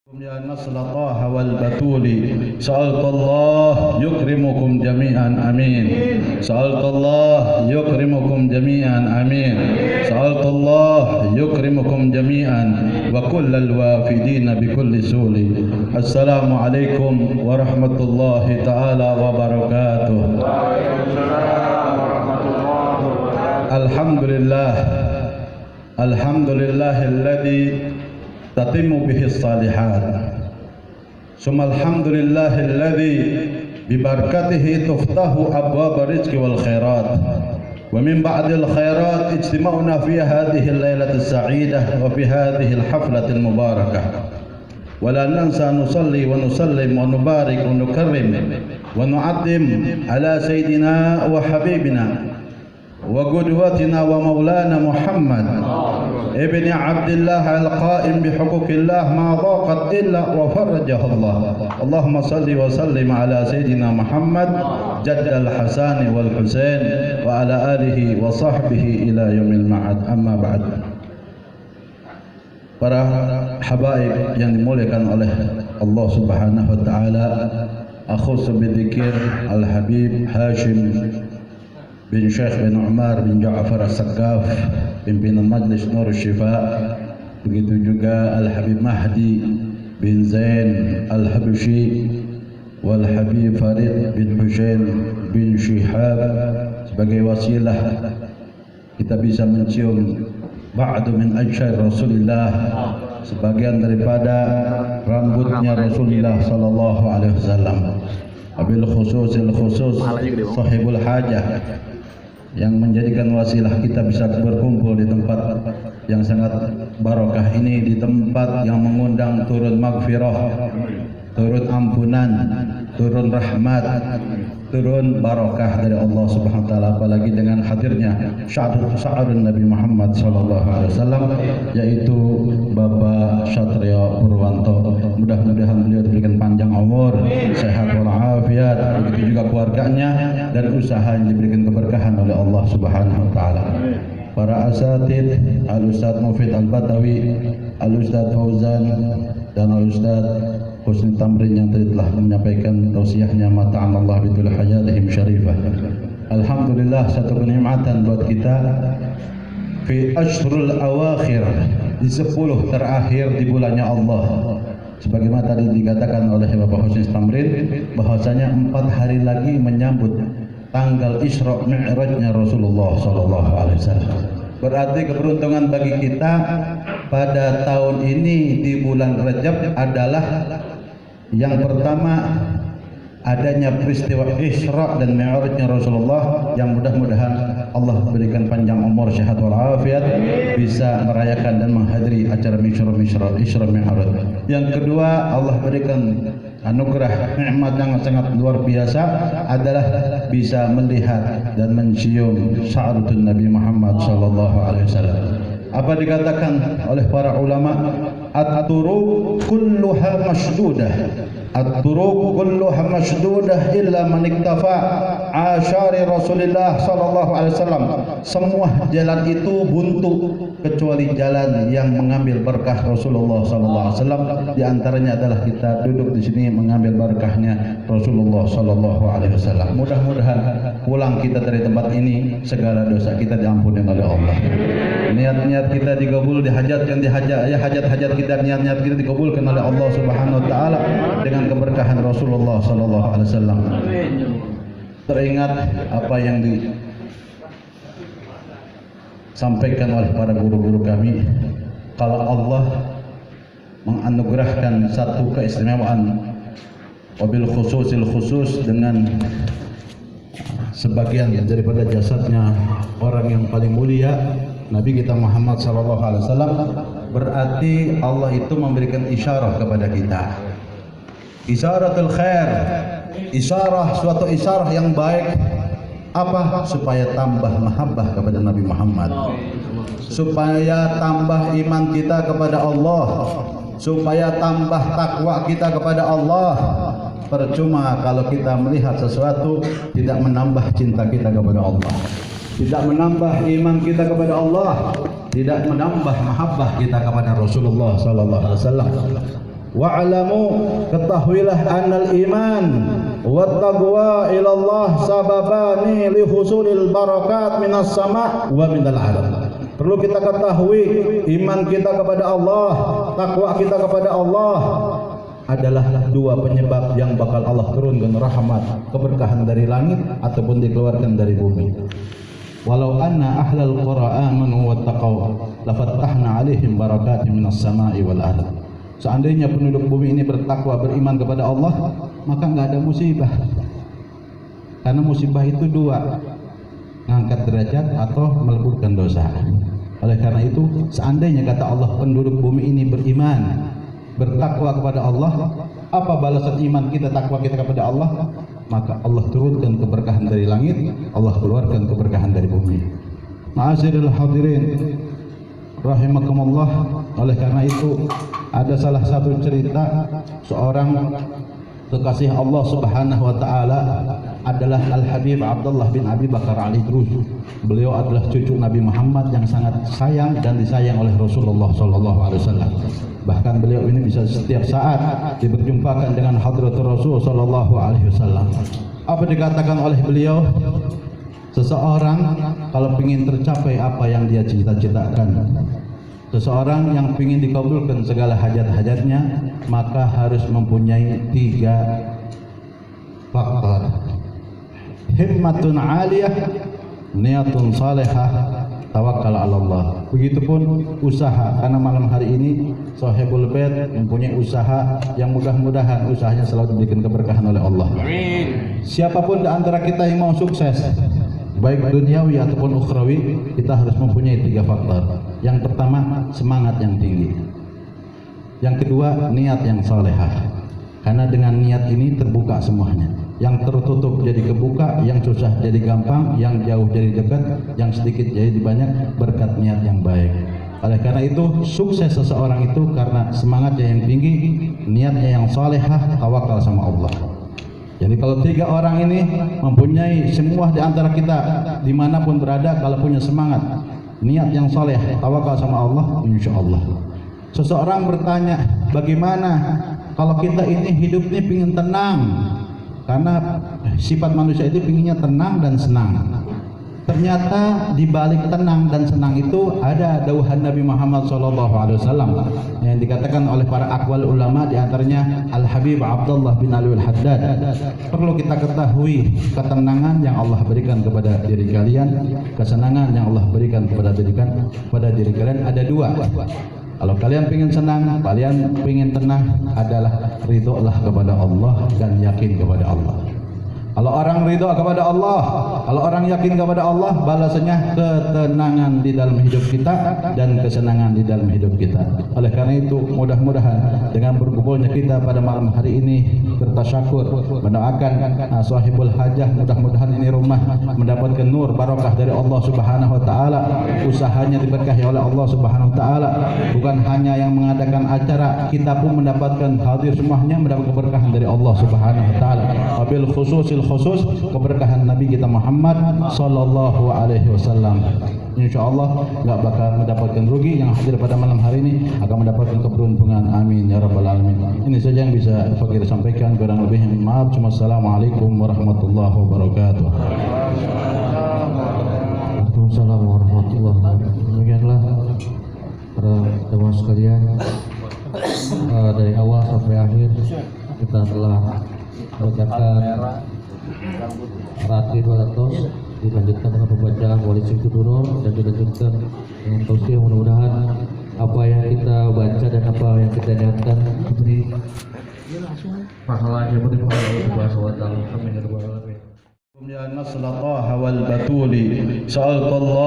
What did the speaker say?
يا نسل طه والبتول سألت الله يكرمكم جميعا آمين. سألت الله يكرمكم جميعا آمين. سألت الله يكرمكم جميعا وكل الوافدين بكل سول. السلام عليكم ورحمة الله تعالى وبركاته. الحمد لله الحمد لله الذي تتم به الصالحات. ثم الحمد لله الذي ببركته تفتح أبواب الرزق والخيرات. ومن بعد الخيرات اجتمعنا في هذه الليلة السعيدة وفي هذه الحفلة المباركة. ولا ننسى نصلي ونسلم ونبارك ونكرم ونعظم على سيدنا وحبيبنا وقدوتنا ومولانا محمد ابن عبد الله القائم بحقوق الله ما ضاقت إلا وفرجه الله. اللهم صل وسلم على سيدنا محمد جد الحسن والحسين وعلى آله وصحبه إلى يوم المعاد. أما بعد. Para habaib yang dimuliakan oleh Allah Subhanahu wa taala, akhus bidzikir Al-Habib Hashim bin Syekh bin Umar bin Ja'far As-Saqqaf, pimpinan Majlis Nur Syifa, begitu juga Al-Habib Mahdi bin Zain Al-Habsyi wal Habib Farid bin Husain bin Syihab, sebagai wasilah kita bisa mencium ba'du min ajsar Rasulullah, sebagian daripada rambutnya Rasulullah sallallahu alaihi wasallam, wabil khususil khusus sahibul hajah, yang menjadikan wasilah kita bisa berkumpul di tempat yang sangat barokah ini, di tempat yang mengundang turun maghfirah, turun ampunan, turun rahmat, turun barokah dari Allah Subhanahu wa taala, apalagi dengan hadirnya syairun Nabi Muhammad sallallahu alaihi wasallam, yaitu Bapak Satrio Purwanto. Mudah-mudahan beliau diberikan panjang umur, sehat walafiat, begitu juga keluarganya dan usaha yang diberikan keberkahan oleh Allah Subhanahu wa taala. Para asatid, Al-Ustaz Mufid Al-Batawi, Al-Ustaz Fauzan dan Al-Ustaz Husni Tamrin yang tadi telah menyampaikan tausiahnya, mata'an Allah bitul hayatihim syarifah. Alhamdulillah, satu kenikmatan buat kita fi ashrul awakhir, di 10 terakhir di bulannya Allah. Sebagaimana tadi dikatakan oleh Bapak Husni Tamrin, bahwasanya 4 hari lagi menyambut tanggal Isra Mi'rajnya Rasulullah sallallahu alaihi wasallam. Berarti keberuntungan bagi kita pada tahun ini di bulan Rajab adalah yang pertama adanya peristiwa Isra dan Mi'rajnya Rasulullah, yang mudah-mudahan Allah berikan panjang umur, sehat walafiat, bisa merayakan dan menghadiri acara Isra Mi'raj. Yang kedua, Allah berikan anugerah nikmat yang sangat luar biasa adalah bisa melihat dan mencium sya'ratun Nabi Muhammad sallallahu alaihi wasallam. Apa dikatakan oleh para ulama? At-turuq kulluha masdudah. At-turuq kulluha masdudah illa man iktafa asyari Rasulullah sallallahu alaihi wasallam. Semua jalan itu buntu kecuali jalan yang mengambil berkah Rasulullah sallallahu alaihi wasallam. Di antaranya adalah kita duduk di sini mengambil berkahnya Rasulullah sallallahu alaihi wasallam. Mudah-mudahan pulang kita dari tempat ini segala dosa kita diampuni oleh Allah. Niat-niat kita dikabul, dihajatkan hajat-hajat kita, niat-niat kita dikabulkan oleh Allah Subhanahu wa taala dengan keberkahan Rasulullah sallallahu alaihi wasallam. Teringat apa yang disampaikan oleh para guru-guru kami, kalau Allah menganugerahkan satu keistimewaan wabil khususil khusus dengan sebagian daripada jasadnya orang yang paling mulia, Nabi kita Muhammad sallallahu alaihi wasallam, berarti Allah itu memberikan isyarah kepada kita. Isyaratul khair, suatu isyarah yang baik. Apa? Supaya tambah mahabbah kepada Nabi Muhammad, supaya tambah iman kita kepada Allah, supaya tambah takwa kita kepada Allah. Percuma kalau kita melihat sesuatu tidak menambah cinta kita kepada Allah, tidak menambah iman kita kepada Allah, tidak menambah mahabbah kita kepada Rasulullah sallallahu alaihi wasallam. Wa'lamu, ketahuilah annal iman wat taqwa ila Allah sababani li husulil barakat minas sama' wa minal ardh. Perlu kita ketahui, iman kita kepada Allah, takwa kita kepada Allah adalah dua penyebab yang bakal Allah turunkan rahmat, keberkahan dari langit ataupun dikeluarkan dari bumi. Walau anna ahlal qura amanu wattaqaw lafattahna 'alaihim barakatin minas sama'i wal ardh. Seandainya penduduk bumi ini bertakwa, beriman kepada Allah, maka enggak ada musibah. Karena musibah itu dua, ngangkat derajat atau meleburkan dosa. Oleh karena itu, seandainya kata Allah penduduk bumi ini beriman, bertakwa kepada Allah, apa balasan iman kita, takwa kita kepada Allah? Maka Allah turunkan keberkahan dari langit, Allah keluarkan keberkahan dari bumi. Ma'asyiral hadirin rahimakumullah. Oleh karena itu, ada salah satu cerita seorang kekasih Allah Subhanahu wa taala adalah Al-Habib Abdullah bin Abi Bakar Al-Idrus. Beliau adalah cucu Nabi Muhammad yang sangat sayang dan disayang oleh Rasulullah sallallahu alaihi wasallam. Bahkan beliau ini bisa setiap saat diperjumpakan dengan hadratul Rasul sallallahu alaihi wasallam. Apa dikatakan oleh beliau? Seseorang kalau ingin tercapai apa yang dia cita-citakan, seseorang yang ingin dikabulkan segala hajat-hajatnya, maka harus mempunyai 3 faktor. Himmatun aliyah, niatun salihah, tawakkal ala Allah. Begitupun usaha, karena malam hari ini Sahibul Bait mempunyai usaha yang mudah-mudahan usahanya selalu diberikan keberkahan oleh Allah. Amin. Siapapun di antara kita yang mau sukses, baik duniawi ataupun ukhrawi, kita harus mempunyai 3 faktor. Yang pertama, semangat yang tinggi. Yang kedua, niat yang salehah. Karena dengan niat ini terbuka semuanya. Yang tertutup jadi kebuka, yang susah jadi gampang, yang jauh jadi dekat, yang sedikit jadi banyak berkat niat yang baik. Oleh karena itu, sukses seseorang itu karena semangatnya yang tinggi, niatnya yang salehah, tawakal sama Allah. Jadi kalau 3 orang ini mempunyai, semua di antara kita dimanapun berada, kalau punya semangat, niat yang soleh, tawakal sama Allah, insya Allah. Seseorang bertanya, bagaimana kalau kita ini hidupnya ingin tenang? Karena sifat manusia itu pinginnya tenang dan senang. Ternyata di balik tenang dan senang itu ada dauhan Nabi Muhammad SAW yang dikatakan oleh para aqwal ulama, diantaranya Al-Habib Abdullah bin Ali Al-Haddad. Perlu kita ketahui, ketenangan yang Allah berikan kepada diri kalian, kesenangan yang Allah berikan kepada diri kalian ada 2. Kalau kalian ingin senang, kalian ingin tenang, adalah ridholah kepada Allah dan yakin kepada Allah. Kalau orang ridho kepada Allah, kalau orang yakin kepada Allah, balasannya ketenangan di dalam hidup kita dan kesenangan di dalam hidup kita. Oleh karena itu, mudah-mudahan dengan berkumpulnya kita pada malam hari ini bertasyakur, mendoakan sahibul hajah, mudah-mudahan ini rumah mendapatkan nur barokah dari Allah Subhanahu wa taala, usahanya diberkahi oleh Allah Subhanahu wa taala. Bukan hanya yang mengadakan acara, kita pun mendapatkan, hadir semuanya mendapat keberkahan dari Allah Subhanahu wa taala. Wabil khusus keberkahan Nabi kita Muhammad sallallahu alaihi wasallam. Insyaallah enggak bakal mendapatkan rugi, yang hadir pada malam hari ini akan mendapatkan keberuntungan. Amin ya rabbal alamin. Ini saja yang bisa Fakir sampaikan, kurang lebih maaf. Assalamualaikum warahmatullahi wabarakatuh. Waalaikumsalam warahmatullahi wabarakatuh. Demikianlah para jemaah sekalian, dari awal sampai akhir kita telah membacakan Rati 200, dilanjutkan dengan pembacaan Walid Kuduro, dan dilanjutkan dengan tausiah. Mudah-mudahan apa yang kita baca dan apa yang kita niatkan diberi pahala yang berlimpah oleh Allah Subhanahu wa taala. Amin ya rabbal alamin. Ya nasla taha wal batuli sa'altallah